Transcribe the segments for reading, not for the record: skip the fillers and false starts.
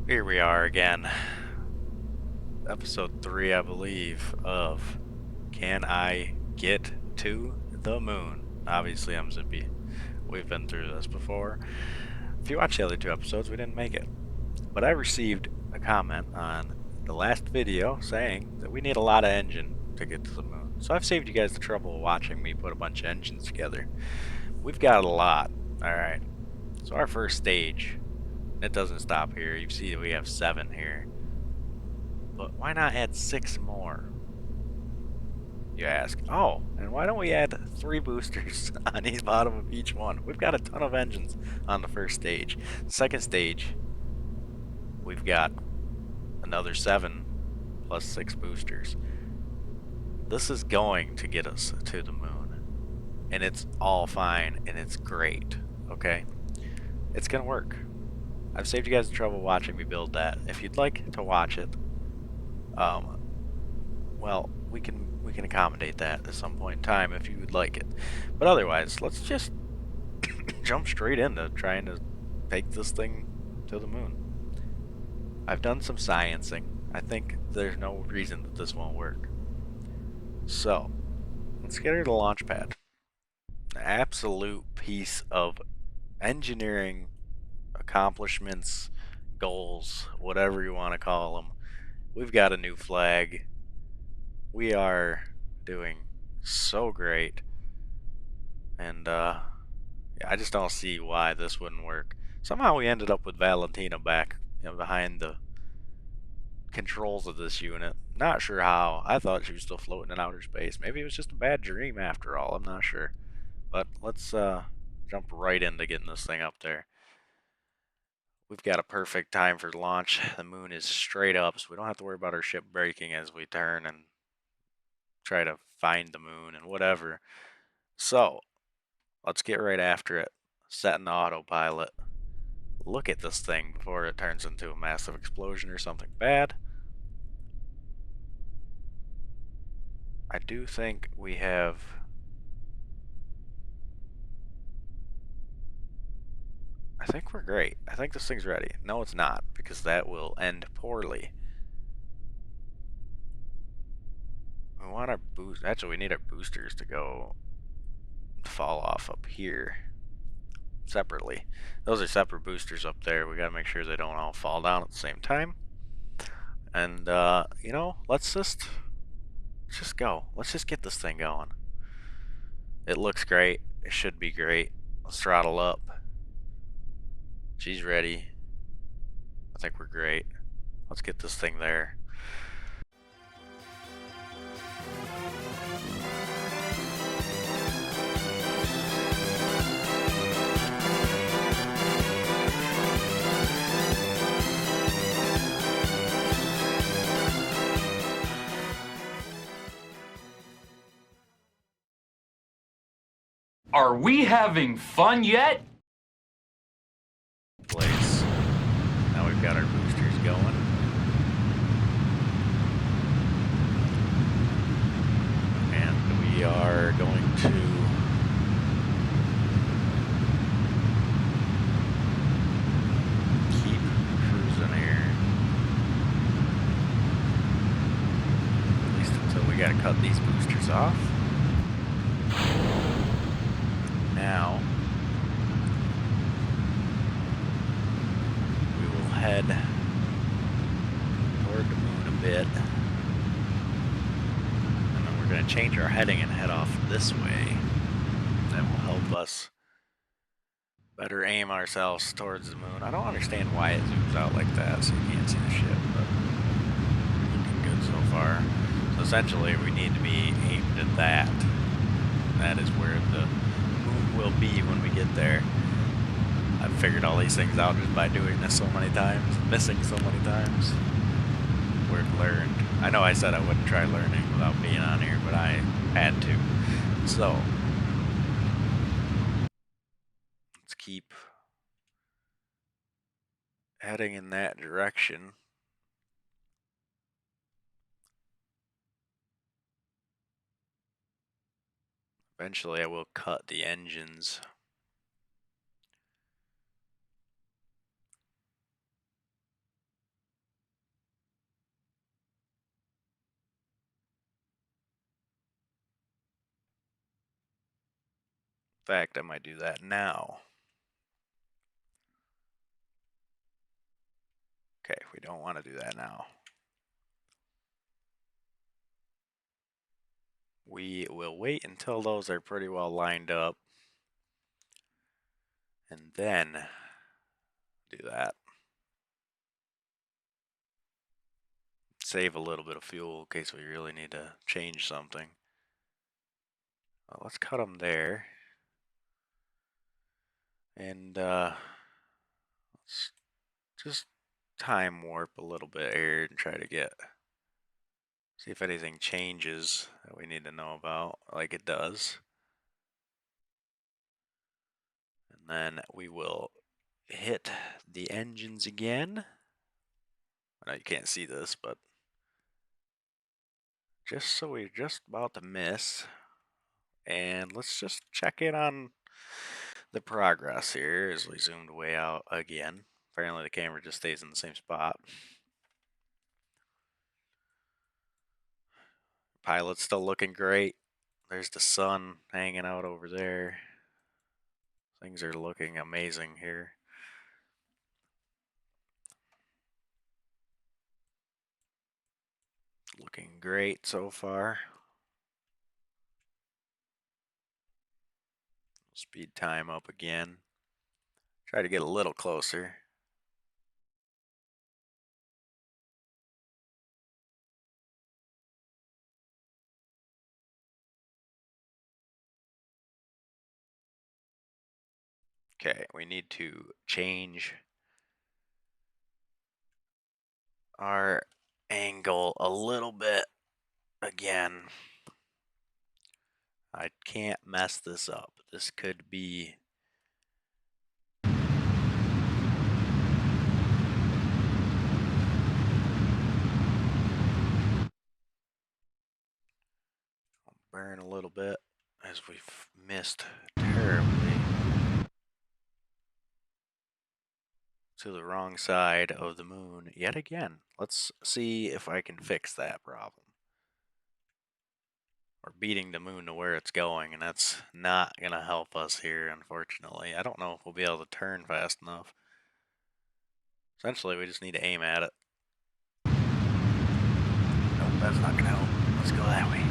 Here we are again. Episode 3, I believe, of Can I Get to the Moon? Obviously, I'm Zippy. We've been through this before. If you watch the other two episodes, we didn't make it. But I received a comment on the last video saying that we need a lot of engine to get to the moon. So I've saved you guys the trouble of watching me put a bunch of engines together. We've got a lot. Alright. So our first stage, it doesn't stop here. You see that we have 7 here. But why not add 6 more? You ask. Oh, and why don't we add 3 boosters on the bottom of each one? We've got a ton of engines on the first stage. Second stage, we've got another 7 plus 6 boosters. This is going to get us to the moon. And it's all fine and it's great. Okay? It's gonna work. I've saved you guys the trouble watching me build that. If you'd like to watch it, well, we can accommodate that at some point in time if you would like it. But otherwise, let's just jump straight into trying to take this thing to the moon. I've done some sciencing. I think there's no reason that this won't work. So, let's get her to the launch pad. An absolute piece of engineering accomplishments, goals, whatever you want to call them. We've got a new flag. We are doing so great. And I just don't see why this wouldn't work. Somehow we ended up with Valentina back, behind the controls of this unit. Not sure how. I thought she was still floating in outer space. Maybe it was just a bad dream after all. I'm not sure. But let's jump right into getting this thing up there. We've got a perfect time for launch. The moon is straight up, so we don't have to worry about our ship breaking as we turn and try to find the moon and whatever. So, let's get right after it. Setting the autopilot. Look at this thing before it turns into a massive explosion or something bad. I do think we have... I think we're great. I think this thing's ready. No, it's not, because that will end poorly. We want our boost. Actually, we need our boosters to go fall off up here separately. Those are separate boosters up there. We gotta make sure they don't all fall down at the same time. And let's just go. Let's just get this thing going. It looks great. It should be great. Let's throttle up. She's ready. I think we're great. Let's get this thing there. Are we having fun yet? Place. Now we've got our boosters going. And we are going to keep cruising here. At least until we gotta cut these boosters off. Now we will head toward the moon a bit, and then we're going to change our heading and head off this way. That will help us better aim ourselves towards the moon. I don't understand why it zooms out like that so you can't see the ship, but looking good so far. So essentially we need to be aimed at that. That is where the moon will be when we get there. I've figured all these things out just by doing this so many times, missing so many times. Word learned. I know I said I wouldn't try learning without being on here, but I had to. So, let's keep heading in that direction. Eventually I will cut the engines. fact, I might do that now. Okay, we don't want to do that now. We will wait until those are pretty well lined up, and then do that. Save a little bit of fuel in case we really need to change something. Well, let's cut them there. And let's just time warp a little bit here and try to see if anything changes that we need to know about, like it does. And then we will hit the engines again. I know you can't see this, but just so we're just about to miss. And let's just check in on the progress here as we zoomed way out again. Apparently the camera just stays in the same spot. Pilot's still looking great. There's the sun hanging out over there. Things are looking amazing here. Looking great so far. Speed time up again. Try to get a little closer. Okay, we need to change our angle a little bit again. I can't mess this up. This could be burn a little bit as we've missed terribly to the wrong side of the moon yet again. Let's see if I can fix that problem. We're beating the moon to where it's going, and that's not going to help us here, unfortunately. I don't know if we'll be able to turn fast enough. Essentially, we just need to aim at it. Nope, that's not going to help. Let's go that way.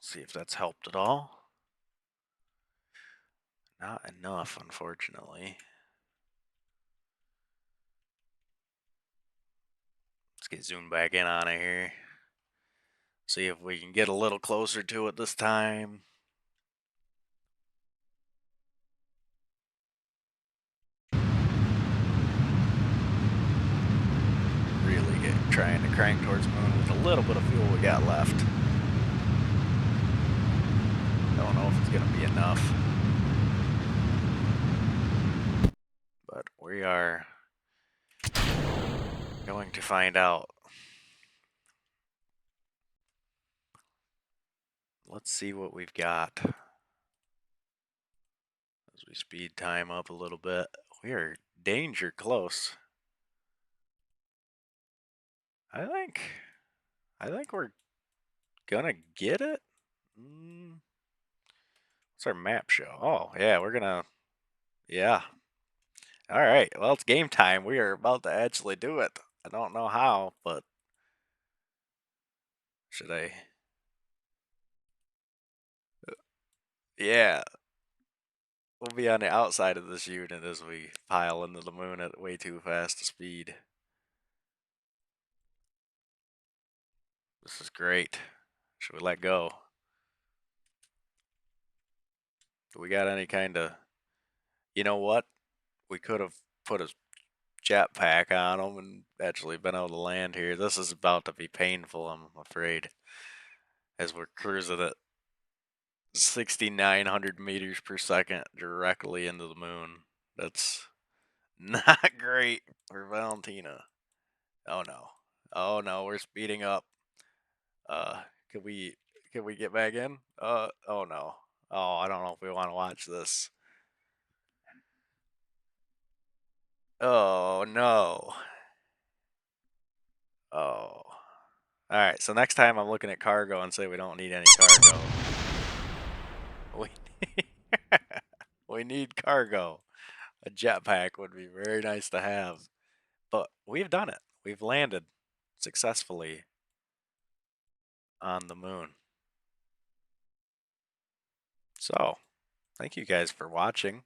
See if that's helped at all. Not enough, unfortunately. Let's get zoomed back in on it here. See if we can get a little closer to it this time. Really trying to crank towards the moon with a little bit of fuel we got left. Don't know if it's going to be enough. But we are going to find out. Let's see what we've got. As we speed time up a little bit, we are danger close. I think we're gonna get it. What's our map show? Oh, yeah, we're gonna, yeah. All right, well, it's game time. We are about to actually do it. I don't know how, but should I? Yeah, we'll be on the outside of this unit as we pile into the moon at way too fast a speed. This is great. Should we let go? Do we got any kind of... You know what? We could have put a jetpack on them and actually been able to land here. This is about to be painful, I'm afraid, as we're cruising at 6,900 meters per second directly into the moon. That's not great for Valentina. Oh no. Oh no, we're speeding up. Uh, can we get back in? Oh no. Oh, I don't know if we want to watch this. Oh no. Oh. Alright, so next time I'm looking at cargo and say we don't need any cargo. We we need cargo. A jetpack would be very nice to have. But we've done it. We've landed successfully on the moon. So, thank you guys for watching.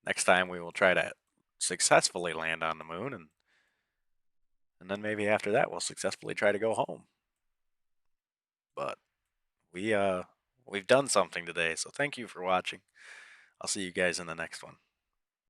Next time we will try to successfully land on the moon, and then maybe after that we'll successfully try to go home. But we we've done something today, so thank you for watching. I'll see you guys in the next one.